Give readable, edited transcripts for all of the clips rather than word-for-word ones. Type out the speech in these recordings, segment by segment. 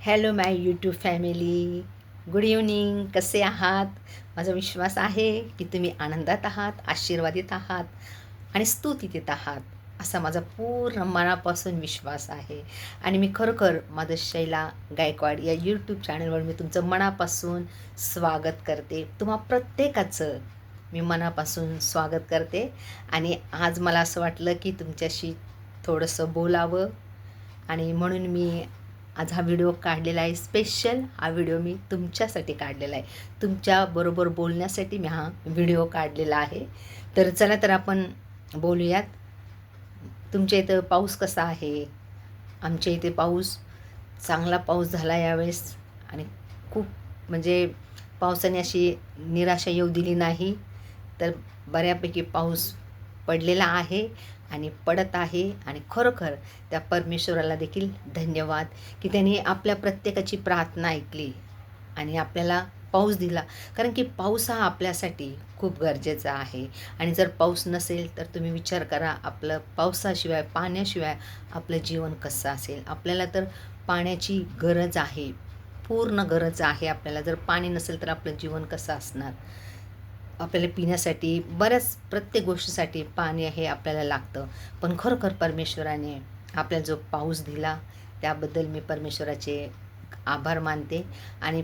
Hello माय YouTube family, good evening. कसे आहात? माझा विश्वास आहे की तुम्ही आनंदात आहात, आशीर्वादित आहात आणि स्तुतीत येत आहात, असा माझा पूर्ण मनापासून विश्वास आहे. आणि मी खरोखर माझं शैला गायकवाड या यूट्यूब चॅनलवर मी तुमचं मनापासून स्वागत करते. तुम्हा प्रत्येकाचं मी मनापासून स्वागत करते. आणि आज मला असं वाटलं की तुमच्याशी थोडंसं बोलावं, आणि म्हणून मी आज हा व्हिडिओ काढलेला आहे. स्पेशल हा व्हिडिओ मी तुमच्यासाठी काढलेला आहे. तुमच्याबरोबर बोलण्यासाठी मी हा व्हिडिओ काढलेला आहे. तर चला तर आपण बोलूयात. तुमच्या इथं पाऊस कसा आहे? आमच्या इथे चांगला पाऊस झाला यावेळेस. आणि खूप म्हणजे पावसाने अशी निराशा येऊ दिली नाही. तर बऱ्यापैकी पाऊस पडलेला आहे आणि पडत आहे. आणि खरोखर त्या परमेश्वराला देखील धन्यवाद की त्यांनी आपल्या प्रत्येकाची प्रार्थना ऐकली आणि आपल्याला पाऊस दिला. कारण की पाऊस हा आपल्यासाठी खूप गरजेचा आहे. आणि जर पाऊस नसेल तर तुम्ही विचार करा, आपलं पावसाशिवाय, पाण्याशिवाय आपलं जीवन कसं असेल. आपल्याला तर पाण्याची गरज आहे, पूर्ण गरज आहे आपल्याला. जर पाणी नसेल तर आपलं जीवन कसं असणार. आपल्याला पिण्यासाठी, बऱ्याच प्रत्येक गोष्टीसाठी पाणी हे आपल्याला लागतं. पण खरोखर परमेश्वराने आपल्याला जो पाऊस दिला त्याबद्दल मी परमेश्वराचे आभार मानते. आणि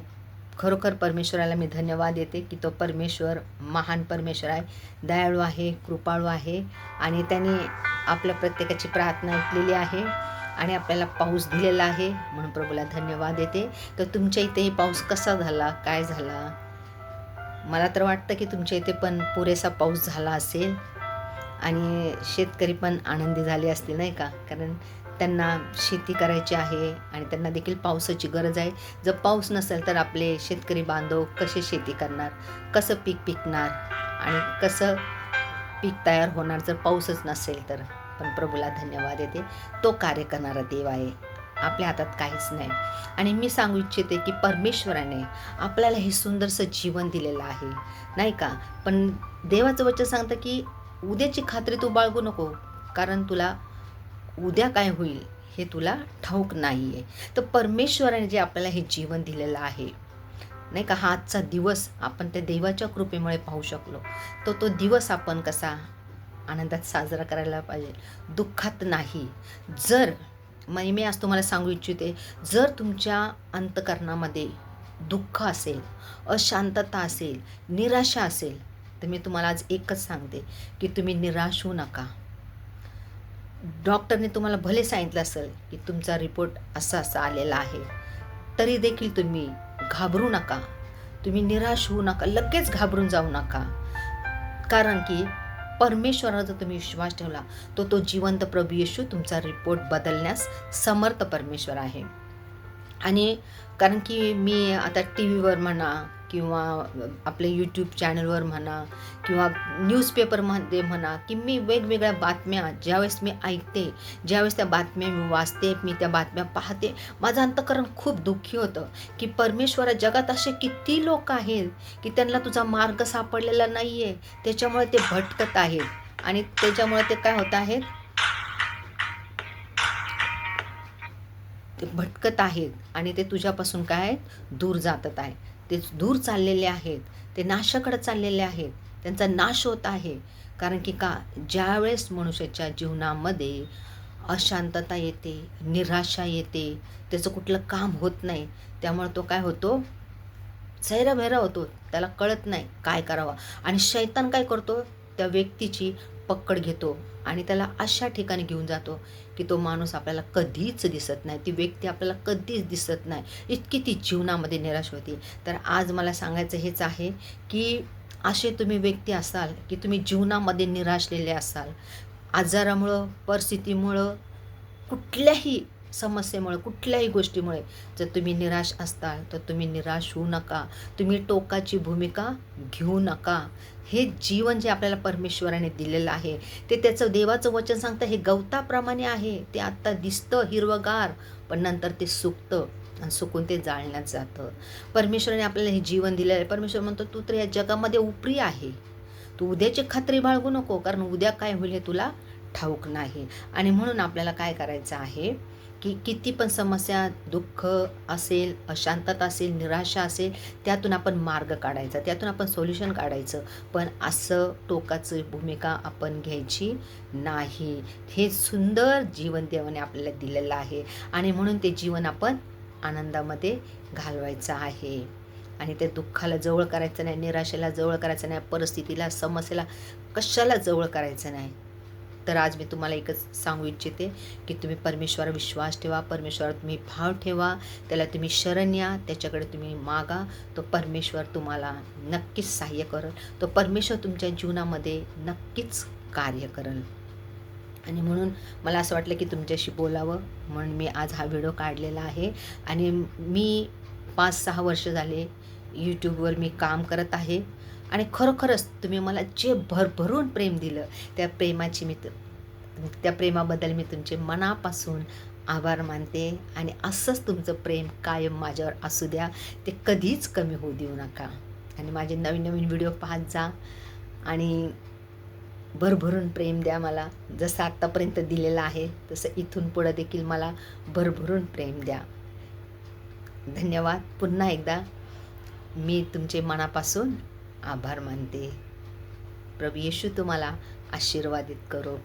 खरोखर परमेश्वराला मी धन्यवाद देते की तो परमेश्वर महान परमेश्वर आहे, दयाळू आहे, कृपाळू आहे. आणि त्याने आपल्या प्रत्येकाची प्रार्थना ऐकलेली आहे आणि आपल्याला पाऊस दिलेला आहे, म्हणून प्रभूला धन्यवाद देते. तर तुमच्या इथेही पाऊस कसा झाला, काय झाला? मला तर वाटतं की तुमच्या इथे पण पुरेसा पाऊस झाला असेल आणि शेतकरी पण आनंदी झाले असतील, नाही का? कारण त्यांना शेती करायची आहे आणि त्यांना देखील पावसाची गरज आहे. जर पाऊस नसेल तर आपले शेतकरी बांधव कसे शेती करणार, कसं पीक पिकणार आणि कसं पीक तयार होणार जर पाऊसच नसेल तर. पण प्रभूला धन्यवाद देते, तो कार्य करणारा देव आहे, आपल्या हातात काहीच नाही. आणि मी सांगू इच्छिते की परमेश्वराने आपल्याला हे सुंदरसं जीवन दिलेलं आहे, नाही का? पण देवाचं वचन सांगतं की उद्याची खात्री तू बाळगू नको, कारण तुला उद्या काय होईल हे तुला ठाऊक नाही आहे. तर परमेश्वराने जे आपल्याला हे जीवन दिलेलं आहे, नाही का, हा आजचा दिवस आपण त्या देवाच्या कृपेमुळे पाहू शकलो. तो दिवस आपण कसा आनंदात साजरा करायला पाहिजे, दुःखात नाही. जर मी आज तुम्हाला सांगू इच्छिते, जर तुमच्या अंतःकरणामध्ये दुःख असेल, अशांतता असेल, निराशा असेल, तर मी तुम्हाला आज एकच सांगते की तुम्ही निराश होऊ नका. डॉक्टरने तुम्हाला भले सांगितलं असेल की तुमचा रिपोर्ट असा असा आलेला आहे, तरी देखील तुम्ही घाबरू नका, तुम्ही निराश होऊ नका, लगेच घाबरून जाऊ नका. कारण की परमेश्वरावर जर तुम्ही विश्वास ठेवला तो जिवंत प्रभू येशू तुमचा रिपोर्ट बदलण्यास समर्थ परमेश्वर आहे. आणि कारण की मी आता टी व्हीवर म्हणा किंवा आपले यूट्यूब चॅनलवर म्हणा किंवा न्यूजपेपरमध्ये म्हणा, की मी वेगवेगळ्या बातम्या ज्यावेळेस मी ऐकते, ज्यावेळेस त्या बातम्या मी वाचते, मी त्या बातम्या पाहते, माझं अंतःकरण खूप दुःखी होतं की परमेश्वरा, जगात असे किती लोक आहेत की त्यांना तुझा मार्ग सापडलेला नाही आहे, त्याच्यामुळे ते भटकत आहेत आणि त्याच्यामुळे ते काय होत आहेत, ते भटकत आहेत आणि ते तुझ्यापासून काय दूर जातात आहे, ते दूर चाललेले आहेत, ते नाशाकडे चाललेले आहेत, त्यांचा नाश होत आहे. कारण की का, ज्यावेळेस मनुष्याच्या जीवनामध्ये अशांतता येते, निराशा येते, त्याचं कुठलं काम होत नाही, त्यामुळे तो काय होतो, चेहराबेहरा होतो, त्याला कळत नाही काय करावं. आणि शैतान काय करतो, त्या व्यक्तीची पकड घेतो आणि त्याला अशा ठिकाणी घेऊन जातो की तो माणूस आपल्याला कधीच दिसत नाही, ती व्यक्ती आपल्याला कधीच दिसत नाही, इतकी ती जीवनामध्ये निराश होती. तर आज मला सांगायचं हेच आहे की असे तुम्ही व्यक्ती असाल की तुम्ही जीवनामध्ये निराशलेले असाल, आजारामुळं, परिस्थितीमुळं, कुठल्याही समस्येमुळे, कुठल्याही गोष्टीमुळे जर तुम्ही निराश असताल तर तुम्ही निराश होऊ नका, तुम्ही टोकाची भूमिका घेऊ नका. हे जीवन जे आपल्याला परमेश्वराने दिलेलं आहे, ते त्याचं देवाचं वचन सांगतं हे गवताप्रमाणे आहे, ते आत्ता दिसतं हिरवगार, पण नंतर ते सुकतं आणि सुकून ते जाळण्यात जातं. परमेश्वराने आपल्याला हे जीवन दिलेलं आहे. परमेश्वर म्हणतो तू तर या जगामध्ये उपरी आहे, तू उद्याची खात्री बाळगू नको, कारण उद्या काय होईल हे तुला ठाऊक नाही. आणि म्हणून आपल्याला काय करायचं आहे की किती पण समस्या, दुःख असेल, अशांतता असेल, निराशा असेल, त्यातून आपण मार्ग काढायचा, त्यातून आपण सोल्युशन काढायचं. पण असं टोकाचं भूमिका आपण घ्यायची नाही. हे सुंदर जीवन देवाने आपल्याला दिलेलं आहे आणि म्हणून ते जीवन आपण आनंदामध्ये घालवायचं आहे. आणि त्या दुःखाला जवळ करायचं नाही, निराशेला जवळ करायचं नाही, परिस्थितीला, समस्येला कशाला जवळ करायचं नाही. तर आज मी तुम्हाला एकच सांगू इच्छिते की तुम्ही परमेश्वरावर विश्वास ठेवा, परमेश्वरावर तुम्ही भाव ठेवा, त्याला तुम्ही शरण या, त्याच्याकडे तुम्ही मागा. तो परमेश्वर तुम्हाला नक्कीच सहाय्य करेल. तो परमेश्वर तुमच्या जीवनामध्ये नक्कीच कार्य करेल. आणि म्हणून मला असं वाटलं की तुमच्याशी बोलावं, म्हणून मी आज हा व्हिडिओ काढलेला आहे. आणि मी 5-6 वर्ष झाले यूट्यूबवर मी काम करत आहे आणि खरोखरच तुम्ही मला जे भरभरून प्रेम दिलं, त्या प्रेमाबद्दल मी तुमचे मनापासून आभार मानते. आणि असंच तुमचं प्रेम कायम माझ्यावर असू द्या, ते कधीच कमी होऊ देऊ नका. आणि माझे नवीन नवीन व्हिडिओ पाहत जा आणि भरभरून प्रेम द्या मला. जसं आत्तापर्यंत दिलेलं आहे तसं इथून पुढं देखील मला भरभरून प्रेम द्या. धन्यवाद. पुन्हा एकदा मी तुमचे मनापासून आभार मानते. प्रभू येशू तुम्हाला आशीर्वादित करो.